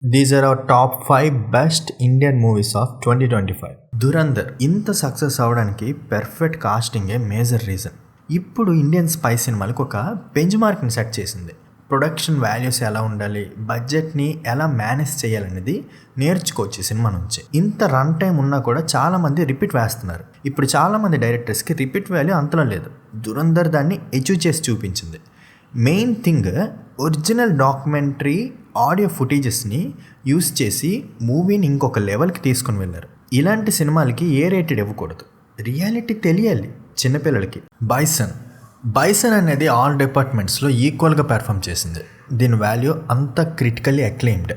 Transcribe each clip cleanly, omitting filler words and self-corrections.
These are our top 5 best Indian movies of 2025. Dhurandhar ఇంత success అవడానికి perfect కాస్టింగే major reason. ఇప్పుడు ఇండియన్ స్పై సినిమాలకు ఒక బెంచ్ మార్క్ని సెట్ చేసింది. ప్రొడక్షన్ వాల్యూస్ ఎలా ఉండాలి, బడ్జెట్ని ఎలా మేనేజ్ చేయాలనేది నేర్చుకోవచ్చు సినిమా నుంచి. ఇంత రన్ టైం ఉన్నా కూడా చాలామంది రిపీట్ వేస్తున్నారు. ఇప్పుడు చాలామంది డైరెక్టర్స్కి రిపీట్ వాల్యూ అంతలో లేదు. దురంధర్ దాన్ని అచీవ్ చేసి చూపించింది. Main thing, original documentary audio ఫుటేజెస్ని యూస్ చేసి మూవీని ఇంకొక లెవెల్కి తీసుకుని వెళ్ళారు. ఇలాంటి సినిమాలకి ఏ రేటెడ్ ఇవ్వకూడదు, రియాలిటీ తెలియాలి చిన్నపిల్లలకి. బైసన్ అనేది ఆల్ డిపార్ట్మెంట్స్లో ఈక్వల్గా పెర్ఫామ్ చేసింది. దీని వాల్యూ అంతా క్రిటికల్లీ అక్లెయిమ్డ్.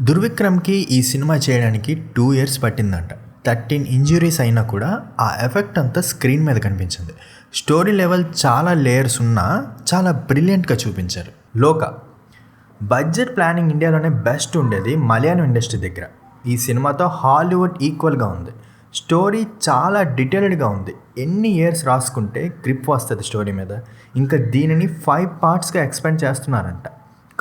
దుర్విక్రమ్కి ఈ సినిమా చేయడానికి 2 years పట్టిందంట. 13 ఇంజురీస్ అయినా కూడా ఆ ఎఫెక్ట్ అంతా స్క్రీన్ మీద కనిపించింది. స్టోరీ లెవెల్ చాలా లేయర్స్ ఉన్నా చాలా బ్రిలియంట్గా చూపించారు. లోకా బడ్జెట్ ప్లానింగ్ ఇండియాలోనే బెస్ట్ ఉండేది మలయాళం ఇండస్ట్రీ దగ్గర. ఈ సినిమాతో హాలీవుడ్ ఈక్వల్గా ఉంది. స్టోరీ చాలా డీటెయిల్డ్గా ఉంది. ఎన్ని ఇయర్స్ రాసుకుంటే గ్రిప్ వస్తుంది స్టోరీ మీద. ఇంకా దీనిని 5 partsగా ఎక్స్పెండ్ చేస్తున్నారంట,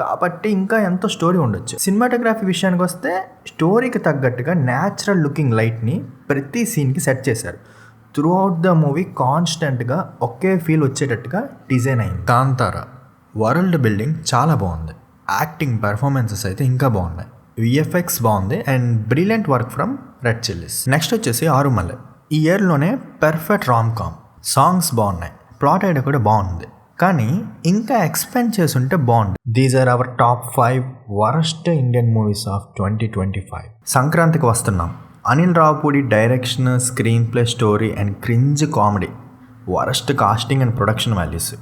కాబట్టి ఇంకా ఎంతో స్టోరీ ఉండొచ్చు. సినిమాటోగ్రఫీ విషయానికి వస్తే స్టోరీకి తగ్గట్టుగా న్యాచురల్ లుకింగ్ లైట్ని ప్రతి సీన్కి సెట్ చేశారు. త్రూ అవుట్ ద మూవీ కాన్స్టెంట్గా ఒకే ఫీల్ వచ్చేటట్టుగా డిజైన్ అయింది. కాంతారా వరల్డ్ బిల్డింగ్ చాలా బాగుంది. యాక్టింగ్ పర్ఫార్మెన్సెస్ అయితే ఇంకా బాగున్నాయి. విఎఫ్ఎక్స్ బాగుంది and brilliant work from Red Chillies. Next వచ్చేసి ఆరుమల్లె. ఈ ఇయర్లోనే పెర్ఫెక్ట్ రామ్ కామ్. సాంగ్స్ బాగున్నాయి, ప్లాట్ ఐడియా కూడా బాగుంది, కానీ ఇంకా ఎక్స్పెండ్ చేసుంటే బాగుంది. These are our top 5 worst Indian movies of 2025. సంక్రాంతికి వస్తున్నాం. Anil Ravipudi direction, screen play, story and cringe comedy. Worst casting and production values.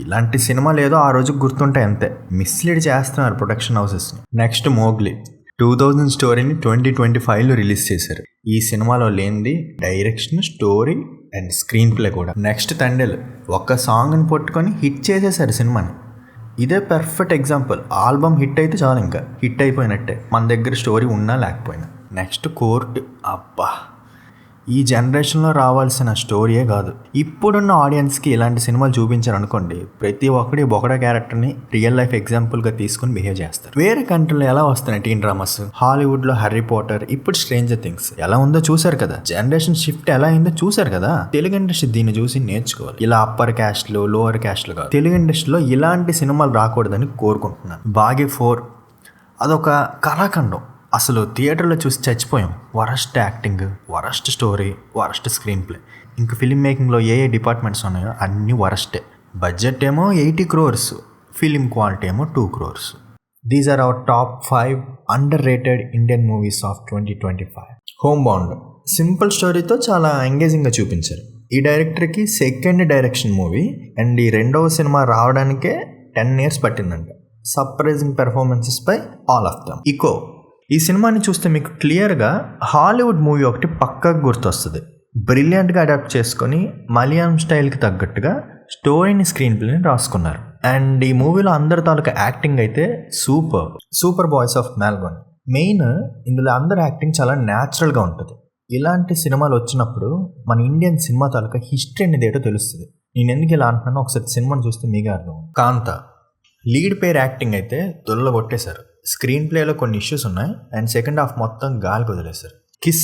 ఇలాంటి సినిమాలు ఏదో ఆ రోజుకి గుర్తుంటాయి అంతే. మిస్లీడ్ చేస్తున్నారు ప్రొడక్షన్ హౌసెస్ని. నెక్స్ట్ మోగ్లీ 2000 స్టోరీని 2025లో రిలీజ్ చేశారు. ఈ సినిమాలో లేనిది direction, story and screen play కూడా. నెక్స్ట్ తండేల్ ఒక్క సాంగ్ని పట్టుకొని హిట్ చేసేసారు సినిమాని. ఇదే పర్ఫెక్ట్ ఎగ్జాంపుల్. ఆల్బమ్ హిట్ అయితే చాలు, ఇంకా హిట్ అయిపోయినట్టే, మన దగ్గర స్టోరీ ఉన్నా లేకపోయినా. Next court. అబ్బా, ఈ జనరేషన్లో రావాల్సిన స్టోరీయే కాదు. ఇప్పుడున్న ఆడియన్స్కి ఇలాంటి సినిమాలు చూపించారనుకోండి, ప్రతి ఒక్కడి బొకడా క్యారెక్టర్ని రియల్ లైఫ్ ఎగ్జాంపుల్గా తీసుకుని బిహేవ్ చేస్తారు. వేరే కంట్రీలో ఎలా వస్తున్నాయి టీన్ డ్రామాస్, హాలీవుడ్లో హ్యారీ పాటర్, ఇప్పుడు స్ట్రేంజర్ థింగ్స్ ఎలా ఉందో చూసారు కదా. జనరేషన్ షిఫ్ట్ ఎలా అయిందో చూసారు కదా. తెలుగు ఇండస్ట్రీ దీన్ని చూసి నేర్చుకోవాలి. ఇలా అప్పర్ క్యాస్ట్లు, లోవర్ క్యాస్ట్లు కాదు. తెలుగు ఇండస్ట్రీలో ఇలాంటి సినిమాలు రాకూడదని కోరుకుంటున్నాను. బాగి 4 అదొక కళాఖండం. అసలు థియేటర్లో చూసి చచ్చిపోయాం. Worst acting, worst story, worst screenplay. ఇంకా ఫిల్మ్ మేకింగ్లో ఏ డిపార్ట్మెంట్స్ ఉన్నాయో అన్నీ వరస్టే. బడ్జెట్ ఏమో 80 crores, ఫిలిం క్వాలిటీ ఏమో 2 crores. These are our top 5 underrated Indian movies of 2025. Homebound simple స్టోరీతో చాలా ఎంగేజింగ్గా చూపించారు. ఈ డైరెక్టర్కి సెకండ్ డైరెక్షన్ మూవీ అండ్ ఈ రెండవ సినిమా రావడానికే 10 years పట్టిందంట. Surprising performances by all of them. ఇకో ఈ సినిమాని చూస్తే మీకు క్లియర్గా హాలీవుడ్ మూవీ ఒకటి పక్కకు గుర్తొస్తుంది. బ్రిలియంట్గా అడాప్ట్ చేసుకొని మలయాళం స్టైల్కి తగ్గట్టుగా స్టోరీని, స్క్రీన్ ప్లేని రాసుకున్నారు. అండ్ ఈ మూవీలో అందరి తాలూకా యాక్టింగ్ అయితే సూపర్ బాయ్స్ ఆఫ్ మ్యాల్గోన్. మెయిన్ ఇందులో అందరి యాక్టింగ్ చాలా న్యాచురల్గా ఉంటుంది. ఇలాంటి సినిమాలు వచ్చినప్పుడు మన ఇండియన్ సినిమా తాలూకా హిస్టరీ అనేది ఏటో తెలుస్తుంది. నేను ఎందుకు ఇలా అంటున్నానో ఒకసారి సినిమాని చూస్తే మీకే అర్థం. కాంతా లీడ్ పేర్ యాక్టింగ్ అయితే దొల్ల కొట్టేశారు. స్క్రీన్ ప్లేలో కొన్ని ఇష్యూస్ ఉన్నాయి అండ్ సెకండ్ హాఫ్ మొత్తం గాలికి వదిలేశారు. Kiss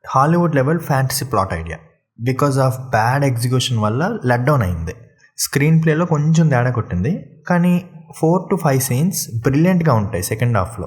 Hollywood level fantasy plot idea, because of bad execution వల్ల లెట్ డౌన్ అయింది. స్క్రీన్ ప్లేలో కొంచెం తేడా కొట్టింది, కానీ 4 to 5 scenes బ్రిలియంట్గా ఉంటాయి సెకండ్ హాఫ్లో.